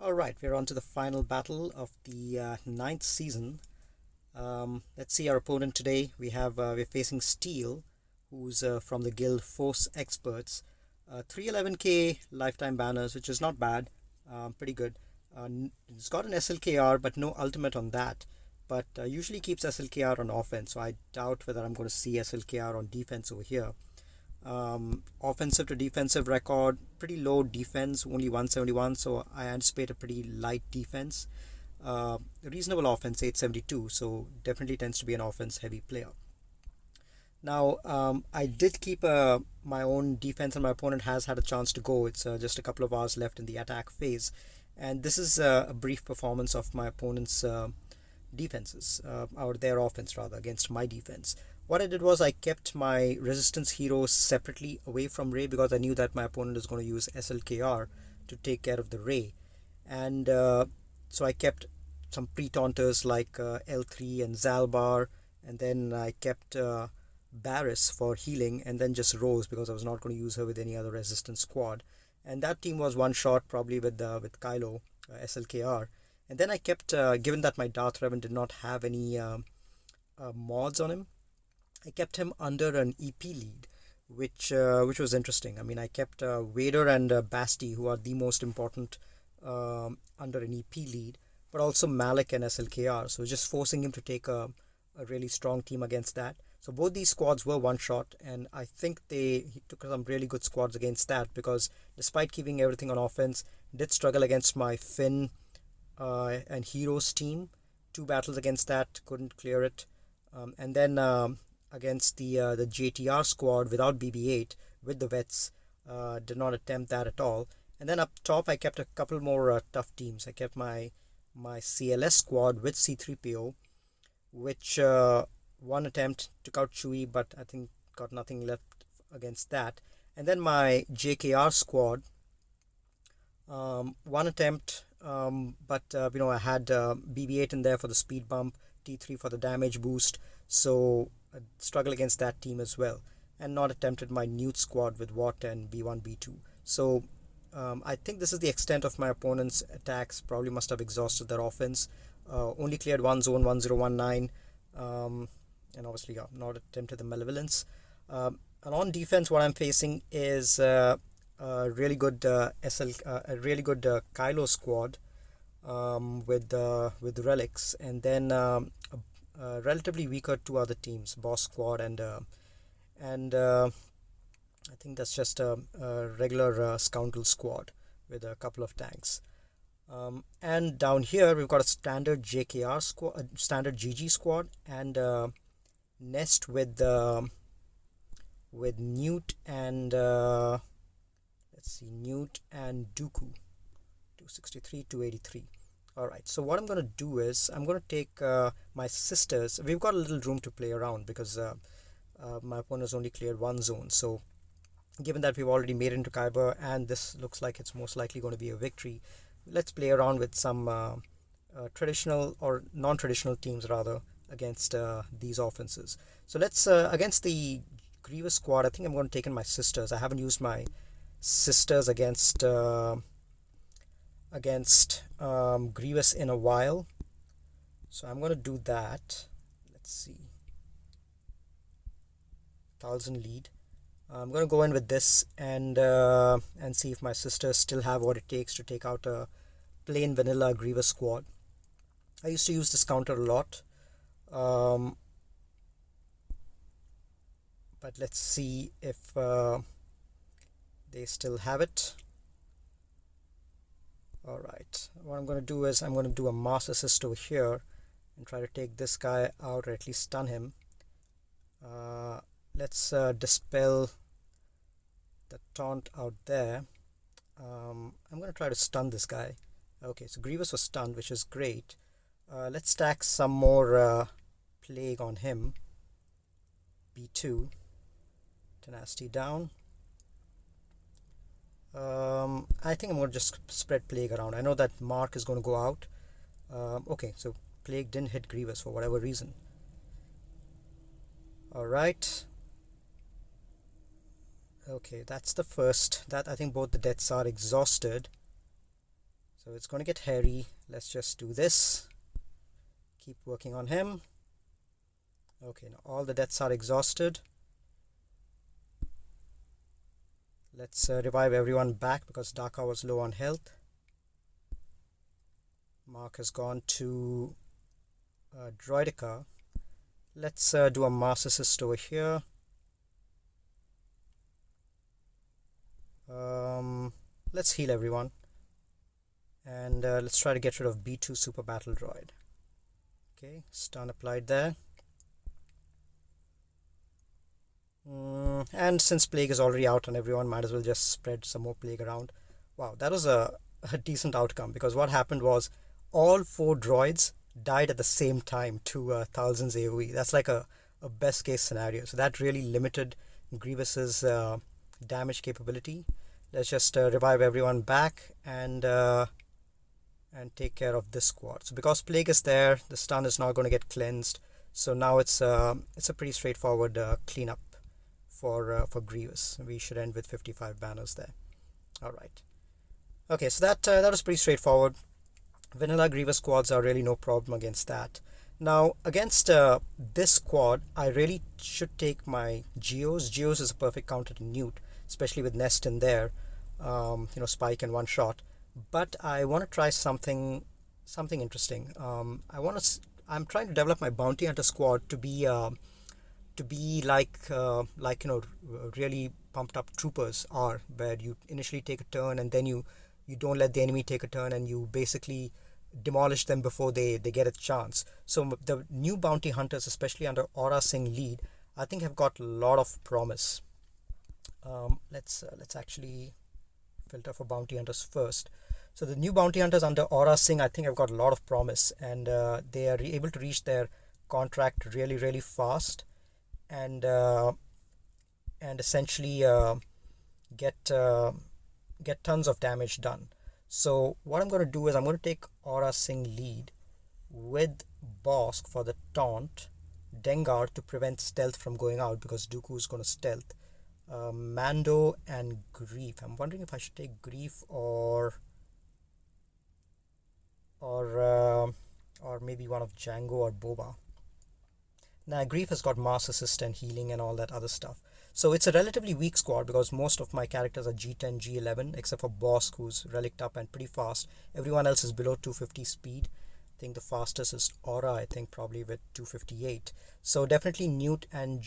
Alright, we're on to the final battle of the ninth season. Let's see our opponent today. We're facing Steel, who's from the guild Force Experts. 311k lifetime banners, which is not bad, pretty good. It's got an SLKR, but no ultimate on that. But usually keeps SLKR on offense, so I doubt whether I'm going to see SLKR on defense over here. Offensive to defensive record, pretty low defense, only 171, so I anticipate a pretty light defense. Reasonable offense, 872, so definitely tends to be an offense heavy player. Now, I did keep my own defense, and my opponent has had a chance to go. It's just a couple of hours left in the attack phase, and this is a brief performance of my opponent's defenses, or their offense rather, against my defense. What I did was I kept my resistance heroes separately away from Ray because I knew that my opponent is going to use SLKR to take care of the Ray. And so I kept some pre-taunters like L3 and Zalbar, and then I kept Barris for healing, and then just Rose because I was not going to use her with any other resistance squad. And that team was one shot probably with Kylo, SLKR. And then I kept, given that my Darth Revan did not have any mods on him, I kept him under an EP lead, which was interesting. I mean, I kept Vader and Basti, who are the most important, under an EP lead, but also Malik and SLKR. So just forcing him to take a really strong team against that. So both these squads were one shot, and I think he took some really good squads against that because despite keeping everything on offense, did struggle against my Finn and Heroes team. Two battles against that, couldn't clear it. And then against the JTR squad without BB-8 with the vets, did not attempt that at all. And then up top, I kept a couple more tough teams. I kept my CLS squad with C3PO, which one attempt took out Chewie, but I think got nothing left against that. And then my JKR squad, one attempt, but I had BB-8 in there for the speed bump, T3 for the damage boost, so I struggle against that team as well, and not attempted my Nute squad with Watt and B1, B2. So I think this is the extent of my opponent's attacks. Probably must have exhausted their offense. Only cleared one zone, 1019, and obviously not attempted the malevolence. And on defense, what I'm facing is a really good Kylo squad with relics, and then relatively weaker two other teams, Boss Squad and I think that's just a regular Scoundrel Squad with a couple of tanks. And down here we've got a standard JKR squad, standard GG squad, and Nest with Nute and Nute and Dooku, 263, 283. Alright, so what I'm going to do is I'm going to take my sisters. We've got a little room to play around because my opponent's only cleared one zone. So given that we've already made it into Khyber and this looks like it's most likely going to be a victory, let's play around with some traditional or non-traditional teams rather against these offenses. So let's, against the Grievous squad, I think I'm going to take in my sisters. I haven't used my sisters against Grievous in a while, so I'm going to do that. Let's see, 1000 lead. I'm going to go in with this and see if my sisters still have what it takes to take out a plain vanilla Grievous squad. I used to use this counter a lot, but let's see if they still have it. Alright, what I'm going to do is I'm going to do a mass assist over here and try to take this guy out, or at least stun him. Let's dispel the taunt out there. I'm going to try to stun this guy. Okay, so Grievous was stunned, which is great. Let's stack some more plague on him. B2, tenacity down. I think I'm going to just spread plague around. I know that Mark is going to go out. Okay, so plague didn't hit Grievous for whatever reason. Alright. Okay, that's the first. That I think both the deaths are exhausted. So it's going to get hairy. Let's just do this. Keep working on him. Okay, now all the deaths are exhausted. Let's revive everyone back because Daka was low on health. Mark has gone to Droidica. Let's do a mass assist over here. Let's heal everyone. And let's try to get rid of B2 Super Battle Droid. Okay, stun applied there. And since plague is already out on everyone, might as well just spread some more plague around. Wow, that was a decent outcome, because what happened was all 4 droids died at the same time to thousands AoE. That's like a best case scenario. So that really limited Grievous's damage capability. Let's just revive everyone back and take care of this squad. So because plague is there, the stun is not going to get cleansed. So now it's a pretty straightforward cleanup for Grievous. We should end with 55 banners there. All right. Okay, so that was pretty straightforward. Vanilla Grievous squads are really no problem against that. Now against this squad, I really should take my Geos. Geos is a perfect counter to Nute, especially with Nest in there. Spike in one shot. But I want to try something interesting. I'm trying to develop my bounty hunter squad to be like really pumped up troopers are, where you initially take a turn and then you don't let the enemy take a turn, and you basically demolish them before they get a chance. So the new bounty hunters, especially under Aurra Singh lead, I think have got a lot of promise. Let's actually filter for bounty hunters first. So the new bounty hunters under Aurra Singh, I think, have got a lot of promise, and they are able to reach their contract really fast, and essentially get tons of damage done. So what I'm going to do is I'm going to take Aurra Singh lead with Bosk for the taunt, Dengar to prevent stealth from going out because Dooku is going to stealth, Mando and Grief. I'm wondering if I should take Grief or maybe one of Django or Boba. Now Grief has got mass assist and healing and all that other stuff. So it's a relatively weak squad because most of my characters are G10, G11, except for Bosk, who's relicked up and pretty fast. Everyone else is below 250 speed. I think the fastest is Aurra, I think, probably with 258. So definitely Nute and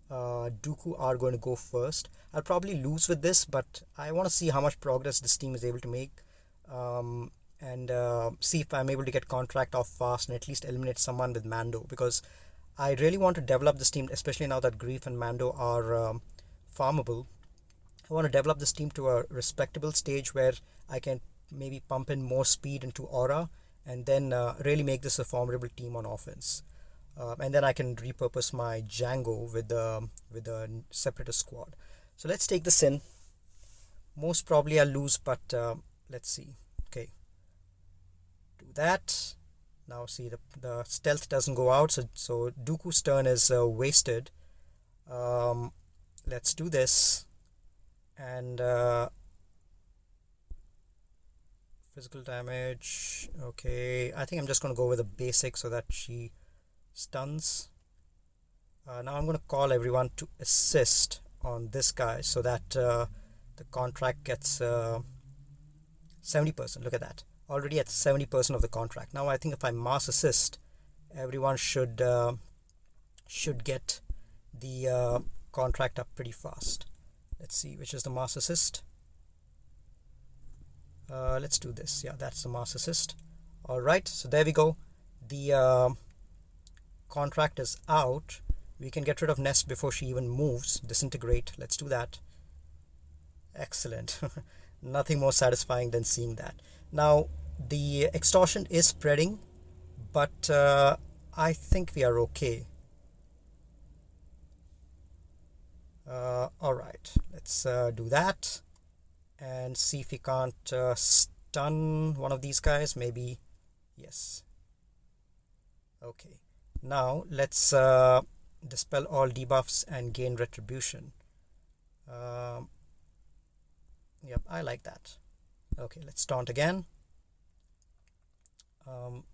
Dooku are going to go first. I'll probably lose with this, but I want to see how much progress this team is able to make, and see if I'm able to get contract off fast and at least eliminate someone with Mando, because I really want to develop this team, especially now that Grief and Mando are farmable. I want to develop this team to a respectable stage where I can maybe pump in more speed into Aurra, and then really make this a formidable team on offense. And then I can repurpose my Django with the Separatist squad. So let's take this in. Most probably I'll lose, but let's see. Okay, do that. Now see, the stealth doesn't go out, so Dooku's turn is wasted. Let's do this, and physical damage. Okay, I think I'm just going to go with a basic so that she stuns. Now I'm going to call everyone to assist on this guy so that the contract gets 70%. Look at that, already at 70% of the contract. Now I think if I mass assist, everyone should get the contract up pretty fast. Let's see which is the mass assist. Let's do this. Yeah, that's the mass assist. Alright, so there we go. The contract is out. We can get rid of Nest before she even moves. Disintegrate. Let's do that. Excellent. Nothing more satisfying than seeing that. Now the extortion is spreading, but I think we are okay. Alright, let's do that and see if we can't stun one of these guys. Maybe. Yes. Okay, now let's dispel all debuffs and gain retribution. Yep, I like that. Okay, let's taunt again.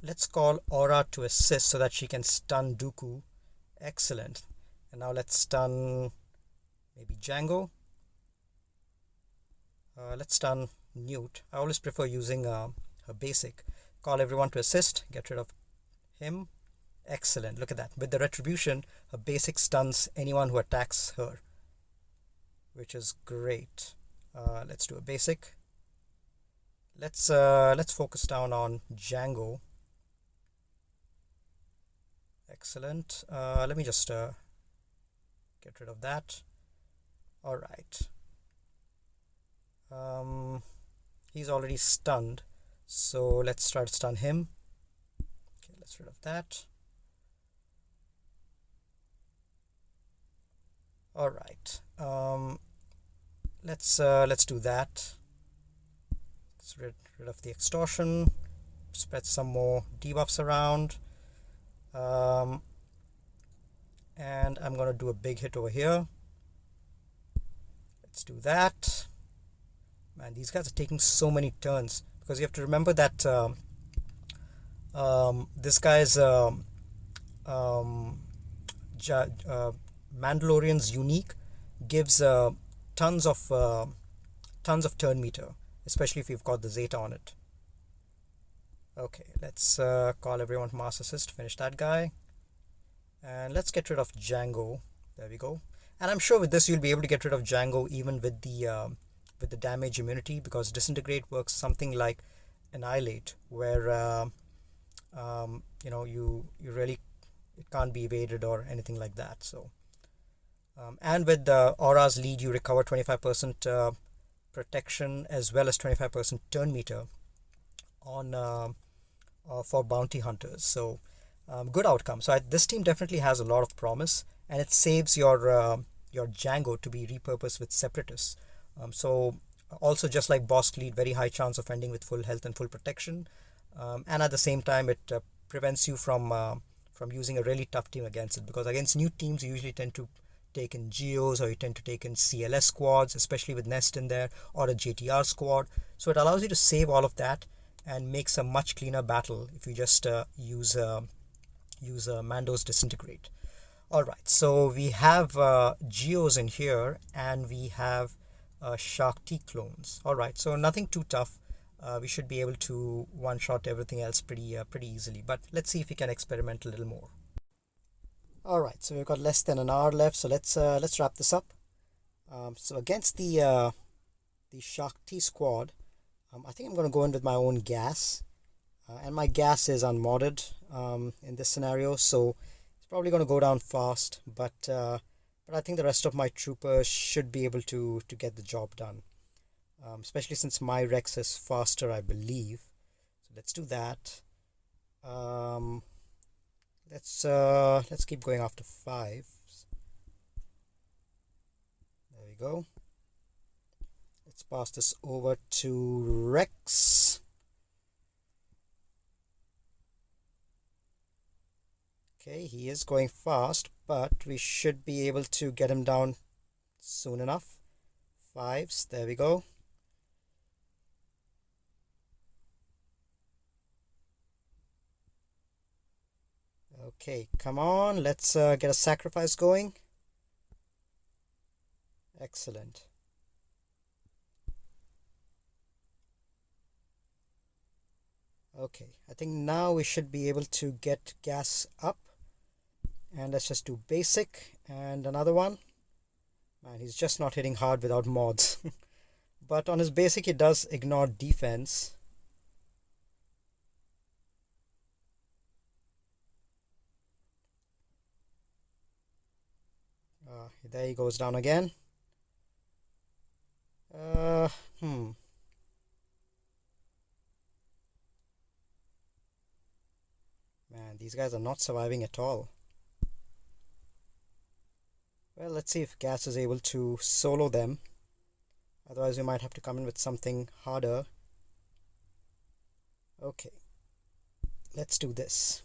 Let's call Aurra to assist so that she can stun Dooku. Excellent. And now let's stun maybe Django. Let's stun Nute. I always prefer using her basic. Call everyone to assist. Get rid of him. Excellent. Look at that. With the retribution, her basic stuns anyone who attacks her, which is great. Let's do a basic. Let's focus down on Django. Excellent. Let me just get rid of that. All right. He's already stunned, so let's try to stun him. Okay, let's rid of that. All right. Let's do that. Let's rid of the extortion. Spread some more debuffs around. And I'm gonna do a big hit over here. Let's do that. Man, these guys are taking so many turns, because you have to remember that this guy's Mandalorian's unique gives tons of turn meter, especially if you've got the Zeta on it. Okay, let's call everyone to Mass Assist, finish that guy. And let's get rid of Django. There we go. And I'm sure with this you'll be able to get rid of Django even with the damage immunity, because Disintegrate works something like Annihilate, where you really, it can't be evaded or anything like that. So and with the Aurra's lead, you recover 25% protection as well as 25% turn meter on for bounty hunters. So good outcome. So this team definitely has a lot of promise, and it saves your Django to be repurposed with Separatists. So also, just like Bosk lead, very high chance of ending with full health and full protection, and at the same time it prevents you from using a really tough team against it, because against new teams you usually tend to take in Geos, or you tend to take in CLS squads, especially with Nest in there, or a JTR squad. So it allows you to save all of that and makes a much cleaner battle if you just use Mando's Disintegrate. Alright, so we have Geos in here, and we have Shakti clones. Alright, so nothing too tough. We should be able to one-shot everything else pretty easily, but let's see if we can experiment a little more. Alright, so we've got less than an hour left, so let's wrap this up. So against the Shakti squad, I think I'm going to go in with my own gas, and my gas is unmodded in this scenario, so it's probably going to go down fast, but I think the rest of my troopers should be able to get the job done, especially since my Rex is faster, I believe. So let's do that. Let's keep going after 5. There we go. Let's pass this over to Rex. Okay, he is going fast, but we should be able to get him down soon enough. 5s, there we go. Okay, come on, let's get a sacrifice going. Excellent. Okay, I think now we should be able to get gas up. And let's just do basic and another one. Man, he's just not hitting hard without mods. But on his basic, he does ignore defense. There he goes down again. Man, these guys are not surviving at all. Well, let's see if Gas is able to solo them. Otherwise, we might have to come in with something harder. Okay. Let's do this.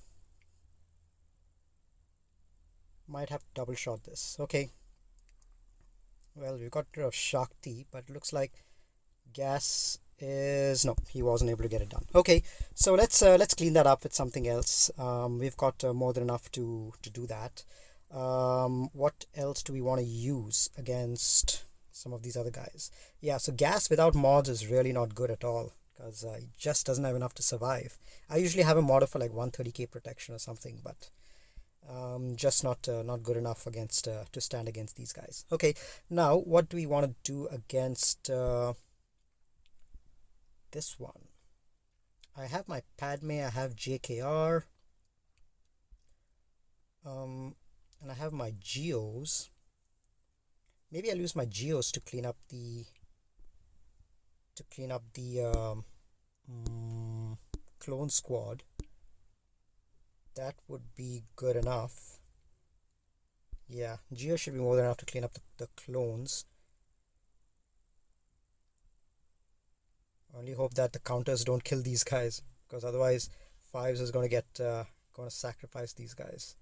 Might have to double shot this. Okay. Well, we got rid of Shakti, but it looks like Gas is no, he wasn't able to get it done. Okay, so let's clean that up with something else. We've got more than enough to do that. What else do we want to use against some of these other guys? Yeah, so gas without mods is really not good at all because he just doesn't have enough to survive. I usually have a mod for like 130k protection or something, but just not good enough against to stand against these guys. Okay, now what do we want to do against this one? I have my Padme, I have JKR, and I have my Geos. Maybe I'll use my Geos to clean up the clone squad. That would be good enough. Yeah, Geo should be more than enough to clean up the clones. I only hope that the counters don't kill these guys, because otherwise Fives is going to get going to sacrifice these guys.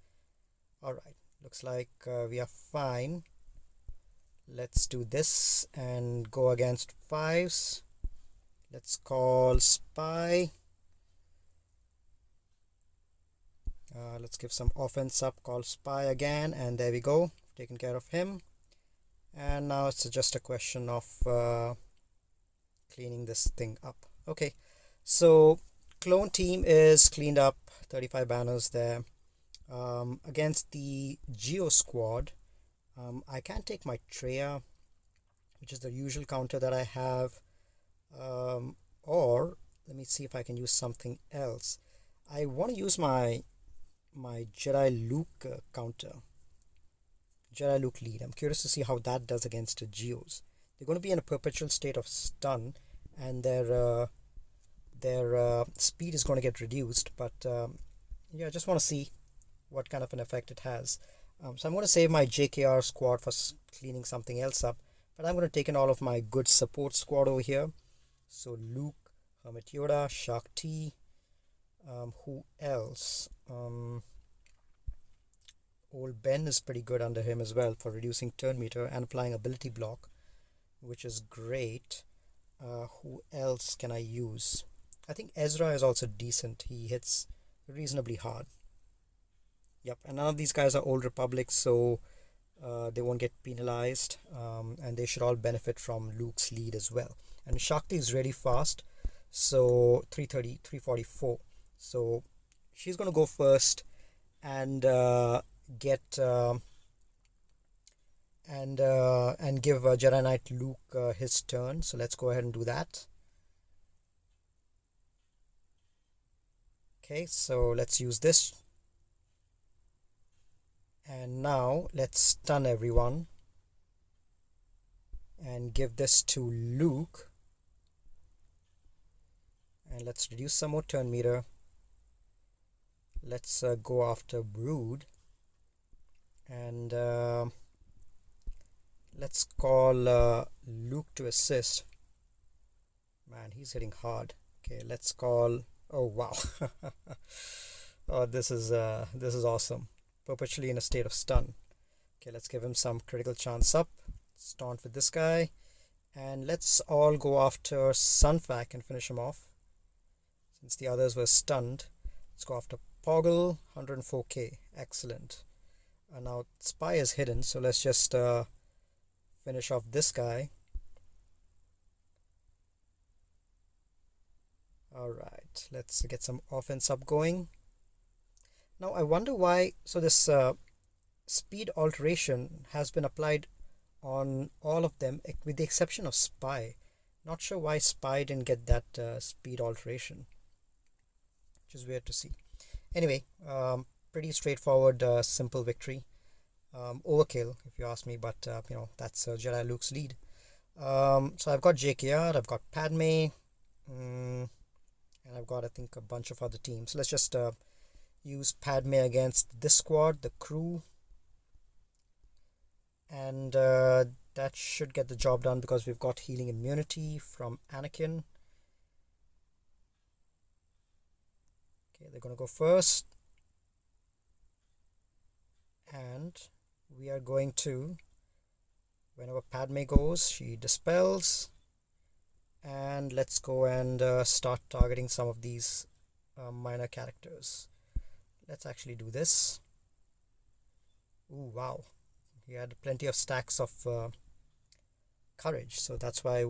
Alright, looks like we are fine. Let's do this and go against Fives. Let's call Spy. Let's give some offense up, call Spy again, and there we go, taken care of him. And now it's just a question of cleaning this thing up. Okay, so clone team is cleaned up, 35 banners there. Against the Geo squad, I can take my Treya, which is the usual counter that I have, or let me see if I can use something else. I want to use my Jedi Luke counter, Jedi Luke lead. I'm curious to see how that does against the Geos. They're going to be in a perpetual state of stun, and their speed is going to get reduced. But yeah, I just want to see what kind of an effect it has. So I'm going to save my JKR squad for cleaning something else up. But I'm going to take in all of my good support squad over here. So Luke, Hermit Yoda, Shakti. Who else? Old Ben is pretty good under him as well for reducing turn meter and applying ability block, which is great. Who else can I use? I think Ezra is also decent. He hits reasonably hard. Yep, and none of these guys are Old Republic, so they won't get penalized, and they should all benefit from Luke's lead as well. And Shakti is really fast, so 330, 344. So she's going to go first and get and give Jedi Knight Luke his turn. So let's go ahead and do that. Okay, so let's use this. And now let's stun everyone and give this to Luke. And let's reduce some more turn meter. Let's go after Brood. And let's call Luke to assist. Man, he's hitting hard. Okay, let's call... Oh, wow. Oh, this is awesome. Perpetually in a state of stun. Okay, let's give him some critical chance up. Let's taunt with this guy. And let's all go after Sunfac and finish him off. Since the others were stunned. Let's go after Poggle, 104k. Excellent. And now Spy is hidden, so let's just finish off this guy. Alright, let's get some offense up going. Now I wonder why, so this speed alteration has been applied on all of them with the exception of Spy. Not sure why Spy didn't get that speed alteration, which is weird to see. Anyway, pretty straightforward, simple victory. Overkill, if you ask me, but you know, that's Jedi Luke's lead. So I've got JKR, I've got Padme, and I've got, I think, a bunch of other teams. Let's just use Padme against this squad, the crew, and that should get the job done because we've got healing immunity from Anakin. Okay, they're going to go first, and we are going to, whenever Padme goes, she dispels, And let's go and start targeting some of these minor characters. Let's actually do this. Ooh, wow. He had plenty of stacks of courage, so that's why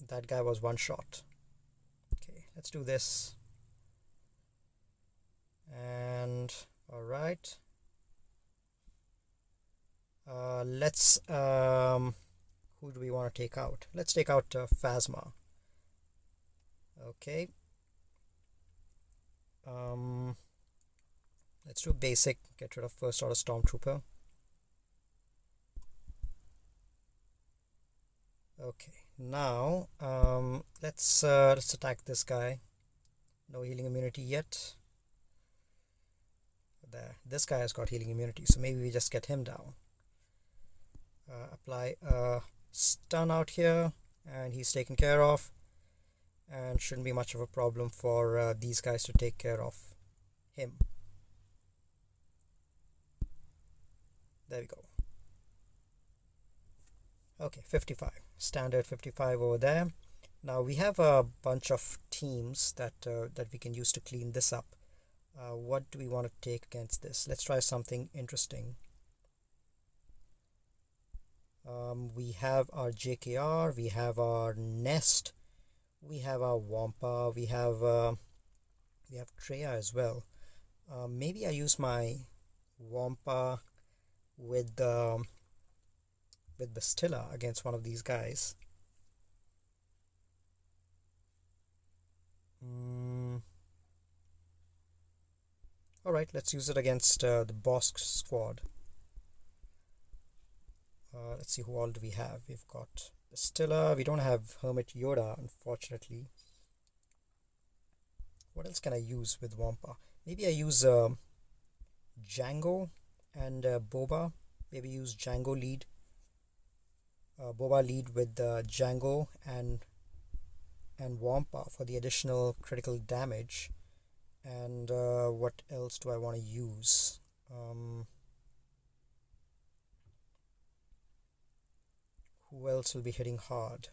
that guy was one shot. Okay, let's do this. And alright. Let's who do we want to take out? Let's take out Phasma. Okay. Let's do basic, get rid of first order Stormtrooper. Okay, now let's attack this guy. No healing immunity yet. There, this guy has got healing immunity, so maybe we just get him down. Apply a stun out here, and he's taken care of, and shouldn't be much of a problem for these guys to take care of him. There we go. Okay, 55. Standard 55 over there. Now we have a bunch of teams that we can use to clean this up. What do we want to take against this? Let's try something interesting. We have our JKR, we have our Nest, we have our Wampa, we have Treya as well. Maybe I use my Wampa with Bastilla against one of these guys. Alright, let's use it against the Bosk squad. Let's see, who all do we have? We've got Bastilla. We don't have Hermit Yoda, unfortunately. What else can I use with Wampa? Maybe I use Django and Boba. Maybe use Django lead. Boba lead with Django and Wampa for the additional critical damage. And what else do I want to use? Who else will be hitting hard?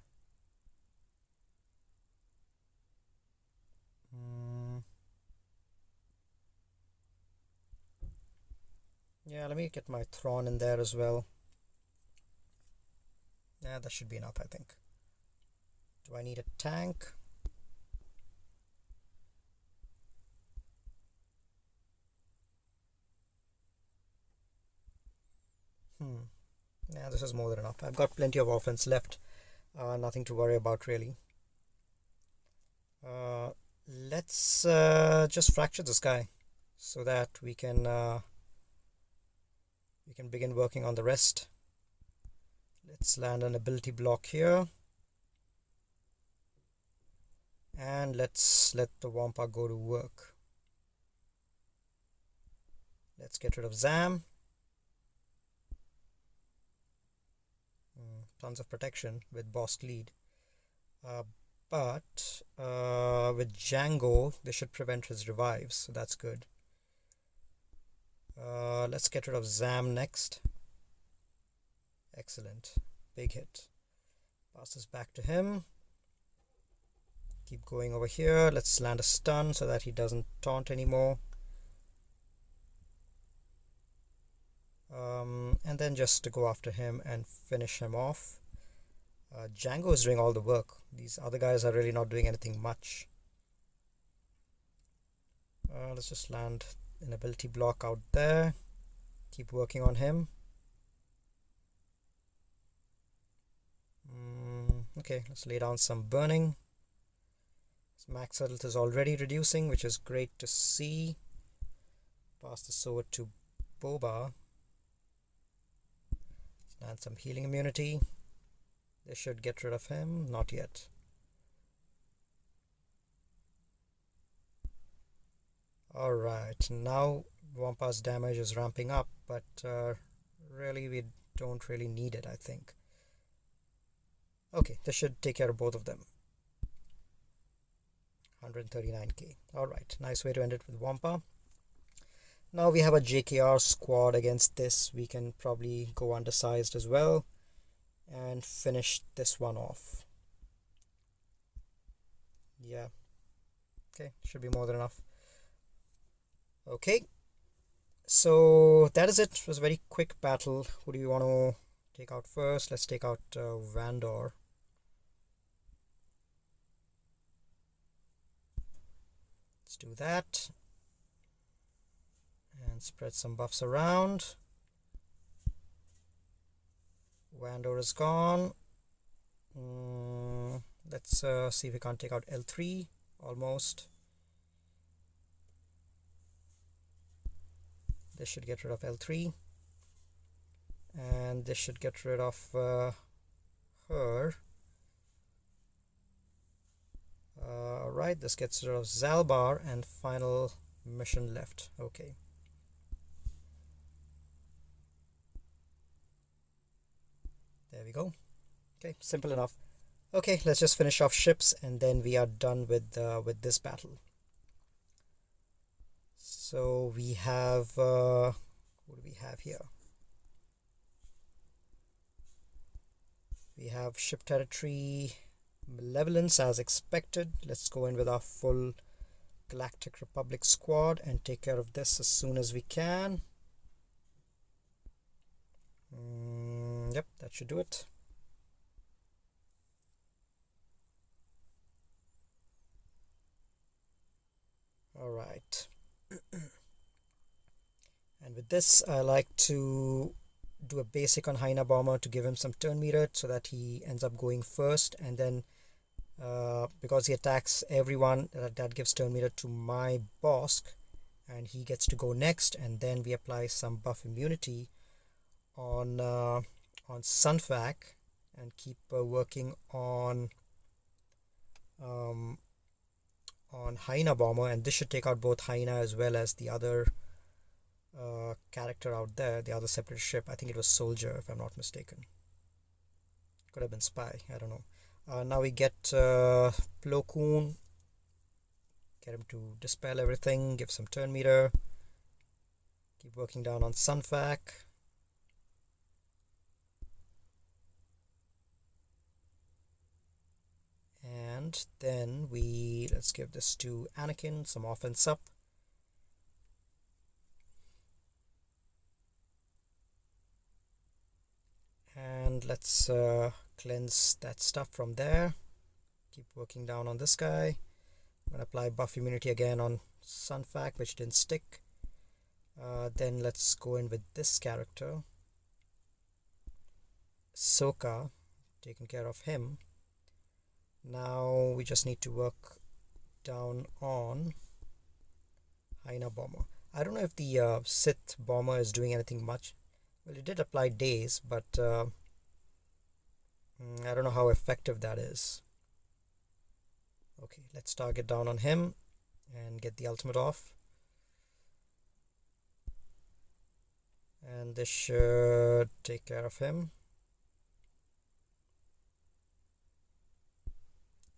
Yeah, let me get my Thrawn in there as well. Yeah, that should be enough, I think. Do I need a tank? Yeah, this is more than enough. I've got plenty of offense left. Nothing to worry about, really. Let's just fracture this guy so that we can begin working on the rest. Let's land an ability block here. And let's let the Wampa go to work. Let's get rid of Zam. Tons of protection with Bosk lead. But with Django, they should prevent his revives, so that's good. Let's get rid of Zam next. Excellent. Big hit. Pass this back to him. Keep going over here. Let's land a stun so that he doesn't taunt anymore. And then just to go after him and finish him off. Django is doing all the work. These other guys are really not doing anything much. Let's just land an ability block out there. Keep working on him. Okay, let's lay down some burning. His max health is already reducing, which is great to see. Pass this over to Boba. And some healing immunity. They should get rid of him. Not yet. Alright, now Wampa's damage is ramping up, but really we don't really need it, I think. Okay, this should take care of both of them. 139k. Alright, nice way to end it with Wampa. Now we have a JKR squad against this. We can probably go undersized as well and finish this one off. Yeah, okay, should be more than enough. Okay, so that is it. It was a very quick battle. Who do you want to take out first? Let's take out Vandor. Let's do that. And spread some buffs around. Vandor is gone. Let's see if we can't take out L3. Almost. This should get rid of L3. And this should get rid of her. Alright, this gets rid of Zalbar, and final mission left. Okay. There we go. Okay, simple enough. Okay, let's just finish off ships and then we are done with this battle. So we have what do we have here? We have ship territory malevolence as expected. Let's go in with our full Galactic Republic squad and take care of this as soon as we can. Yep, that should do it. Alright. And with this, I like to do a basic on Hyena Bomber to give him some turn meter so that he ends up going first, and then because he attacks everyone, that gives turn meter to my Bosk, and he gets to go next, and then we apply some buff immunity on Sunfac and keep working on Hyena Bomber, and this should take out both Hyena as well as the other character out there, the other separate ship. I think it was Soldier, if I'm not mistaken. Could have been Spy, I don't know. Now we get Plo Koon, get him to dispel everything, give some turn meter, keep working down on Sunfac. And then let's give this to Anakin, some offense up. And let's cleanse that stuff from there. Keep working down on this guy. I'm going to apply buff immunity again on Sunfac, which didn't stick. Then let's go in with this character, Soka, taking care of him. Now we just need to work down on Hyena Bomber. I don't know if the Sith Bomber is doing anything much. Well, it did apply daze, but I don't know how effective that is. Okay, let's target down on him and get the ultimate off. And this should take care of him.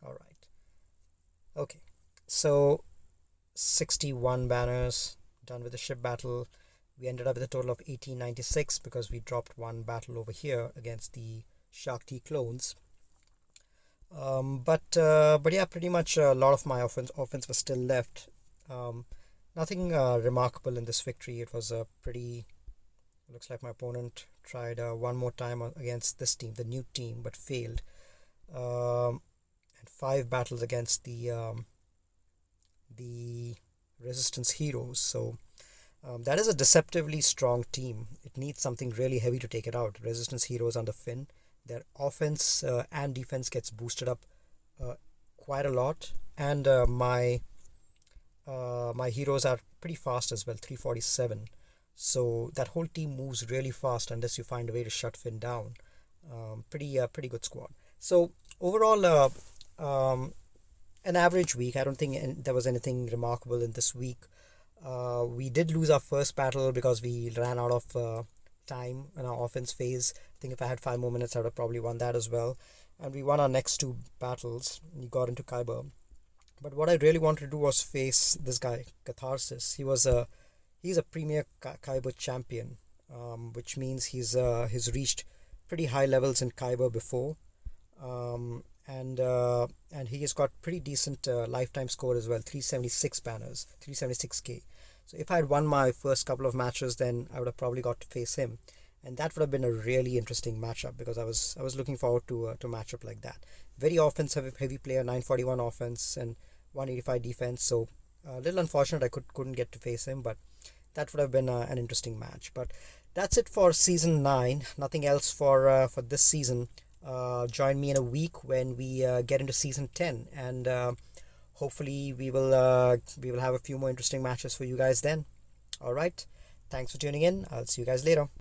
Alright. Okay, so 61 banners, done with the ship battle. We ended up with a total of 1896 because we dropped one battle over here against the Shakti clones. But yeah, pretty much a lot of my offense was still left. Nothing remarkable in this victory. It was a pretty... Looks like my opponent tried one more time against this team, the Nute team, but failed. And 5 battles against the Resistance heroes. So that is a deceptively strong team. It needs something really heavy to take it out. Resistance heroes under Finn. Their offense and defense gets boosted up quite a lot, and my heroes are pretty fast as well, 347. So that whole team moves really fast unless you find a way to shut Finn down. Pretty good squad. So overall, an average week. I don't think there was anything remarkable in this week. We did lose our first battle because we ran out of time in our offense phase. I think if I had 5 more minutes, I would have probably won that as well. And we won our next 2 battles. We got into Kyber. But what I really wanted to do was face this guy, Catharsis. He's a premier Kyber champion, which means he's reached pretty high levels in Kyber before. and he has got pretty decent lifetime score as well, 376 banners, 376k. So if I had won my first couple of matches, then I would have probably got to face him, and that would have been a really interesting matchup because I was looking forward to a matchup like that. Very offensive, heavy player, 941 offense and 185 defense. So a little unfortunate I couldn't get to face him, but that would have been an interesting match. But that's it for season 9. Nothing else for this season. Join me in a week when we get into season 10, and hopefully we will have a few more interesting matches for you guys then. All right, thanks for tuning in. I'll see you guys later.